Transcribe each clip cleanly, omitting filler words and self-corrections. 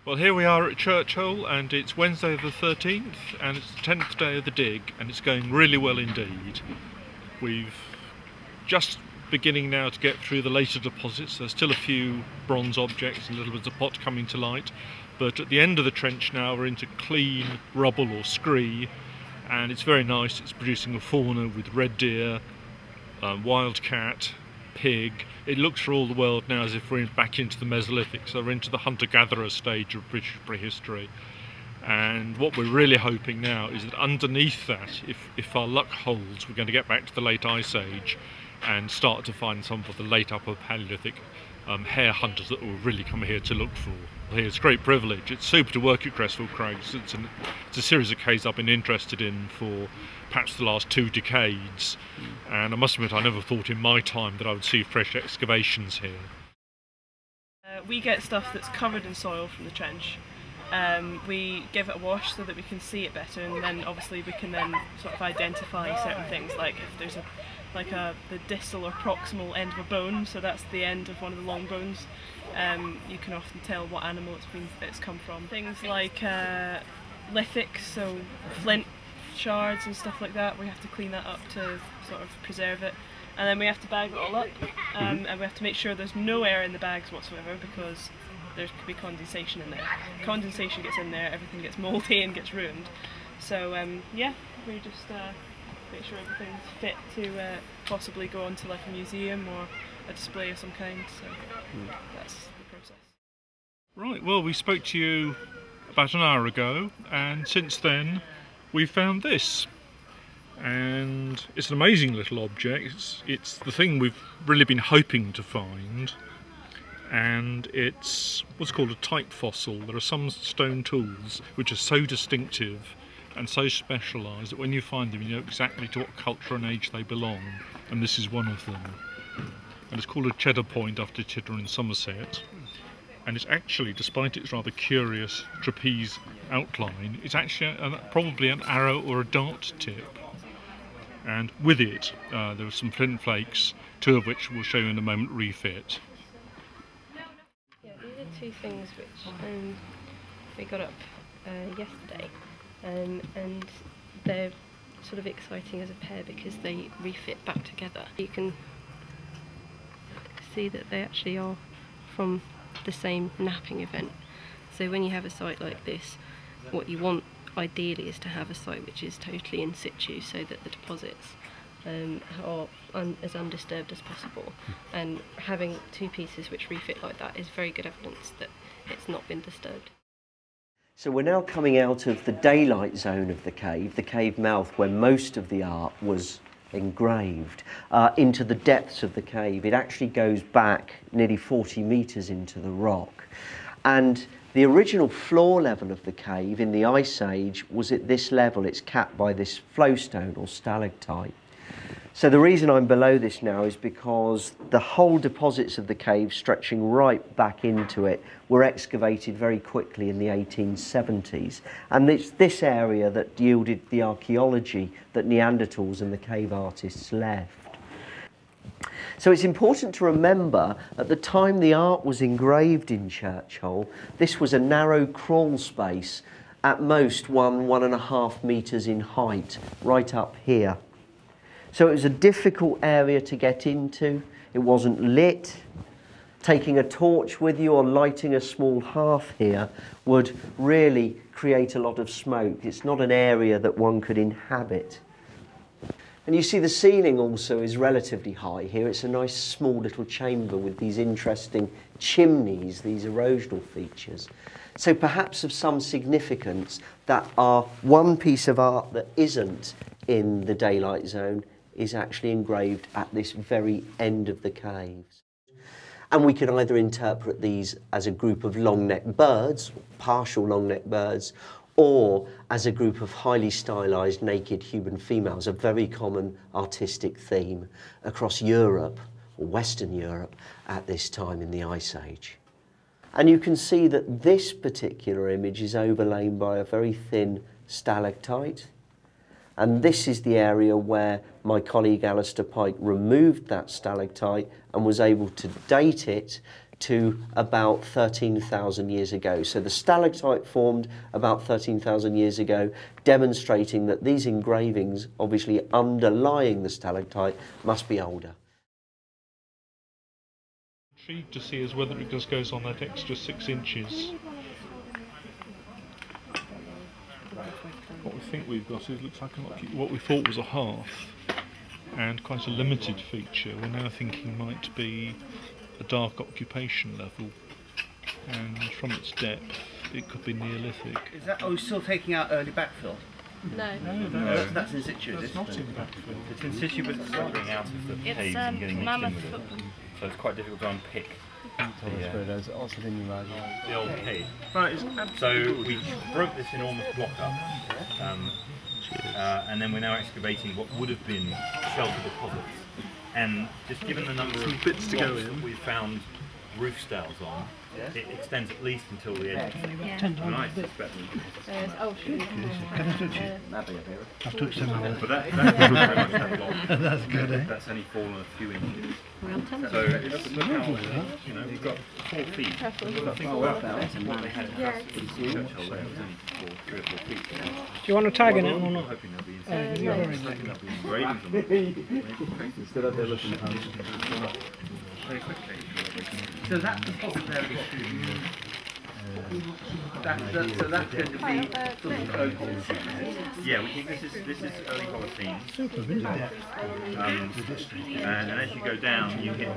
Well, here we are at Churchill, and it's Wednesday the 13th, and it's the 10th day of the dig, and it's going really well indeed. We've just beginning now to get through the later deposits. There's still a few bronze objects, a little bit of pot coming to light, but at the end of the trench now we're into clean rubble or scree, and it's very nice. It's producing a fauna with red deer, wildcat, pig. It looks for all the world now as if we're back into the Mesolithic, so we're into the hunter-gatherer stage of British prehistory. And what we're really hoping now is that underneath that, if our luck holds, we're going to get back to the late Ice Age and start to find some of the late Upper Paleolithic hare hunters that will really come here to look for. Well, it's a great privilege. It's super to work at Creswell Crags. It's a series of caves I've been interested in for perhaps the last 2 decades, and I must admit I never thought in my time that I would see fresh excavations here. We get stuff that's covered in soil from the trench. We give it a wash so that we can see it better, and then obviously we can then sort of identify certain things, like if there's the distal or proximal end of a bone, so that's the end of one of the long bones. You can often tell what animal it's come from. Things like lithics, so flint shards and stuff like that, we have to clean that up to sort of preserve it, and then we have to bag it all up, and we have to make sure there's no air in the bags whatsoever, because there could be condensation in there. Condensation gets in there, everything gets mouldy and gets ruined. So yeah, we just make sure everything's fit to possibly go onto like a museum or a display of some kind, so that's the process. Right, well, we spoke to you about an hour ago, and since then we found this, and it's an amazing little object. It's the thing we've really been hoping to find, and it's what's called a type fossil. There are some stone tools which are so distinctive and so specialised that when you find them you know exactly to what culture and age they belong, and this is one of them. And it's called a cheddar point after Cheddar in Somerset. And it's actually, despite its rather curious trapeze outline, it's actually probably an arrow or a dart tip. And with it, there are some flint flakes, 2 of which we'll show you in a moment refit. Yeah, these are 2 things which we got up yesterday, and they're sort of exciting as a pair because they refit back together. You can see that they actually are from the same napping event. So when you have a site like this, what you want ideally is to have a site which is totally in situ, so that the deposits are as undisturbed as possible, and having 2 pieces which refit like that is very good evidence that it's not been disturbed. So we're now coming out of the daylight zone of the cave mouth where most of the art was engraved, into the depths of the cave. It actually goes back nearly 40 metres into the rock, and the original floor level of the cave in the Ice Age was at this level. It's capped by this flowstone or stalactite. So the reason I'm below this now is because the whole deposits of the cave stretching right back into it were excavated very quickly in the 1870s. And it's this area that yielded the archaeology that Neanderthals and the cave artists left. So it's important to remember, at the time the art was engraved in Churchill, this was a narrow crawl space, at most 1.5 metres in height, right up here. So it was a difficult area to get into. It wasn't lit. Taking a torch with you or lighting a small hearth here would really create a lot of smoke. It's not an area that one could inhabit. And you see the ceiling also is relatively high here. It's a nice small little chamber with these interesting chimneys, these erosional features. So perhaps of some significance that our one piece of art that isn't in the daylight zone is actually engraved at this very end of the caves. And we can either interpret these as a group of long-necked birds, partial long-necked birds, or as a group of highly stylised naked human females, a very common artistic theme across Europe, or Western Europe, at this time in the Ice Age. And you can see that this particular image is overlain by a very thin stalactite. And this is the area where my colleague Alistair Pike removed that stalactite and was able to date it to about 13,000 years ago. So the stalactite formed about 13,000 years ago, demonstrating that these engravings, obviously underlying the stalactite, must be older. Intrigued to see is whether it just goes on that extra 6 inches. What we think we've got is, looks like what we thought was a half, and quite a limited feature. We're now thinking might be a dark occupation level, and from its depth it could be Neolithic. Is that, oh, still taking out early backfill? No. No, that's in situ, It's not in backfill. It's in situ, but it's slithering out of the caves and getting mixed in with it. So it's quite difficult to unpick the old cave. So we broke this enormous block up, and then we're now excavating what would have been shelter deposits. And just given the number of bits to go in that we've found roof styles on, it extends at least until the edge. And I suspect I've touched them all. but that's very much that block. That's good, eh? That's only fallen a few inches. So look how, you know, we've got 4 feet. Think about that and what they had capacity for the church hole there was only 3 or 4 feet. Do you want to tag in it or I'm not? hoping there'll be engravings on it. Instead of there looking Very quickly. So that deposit there is so that's going to be sort of oval. Yeah, we think this is early Holocene. And as you go down, you hit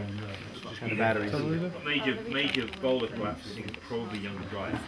major boulder collapse. I think it's probably younger Dryas.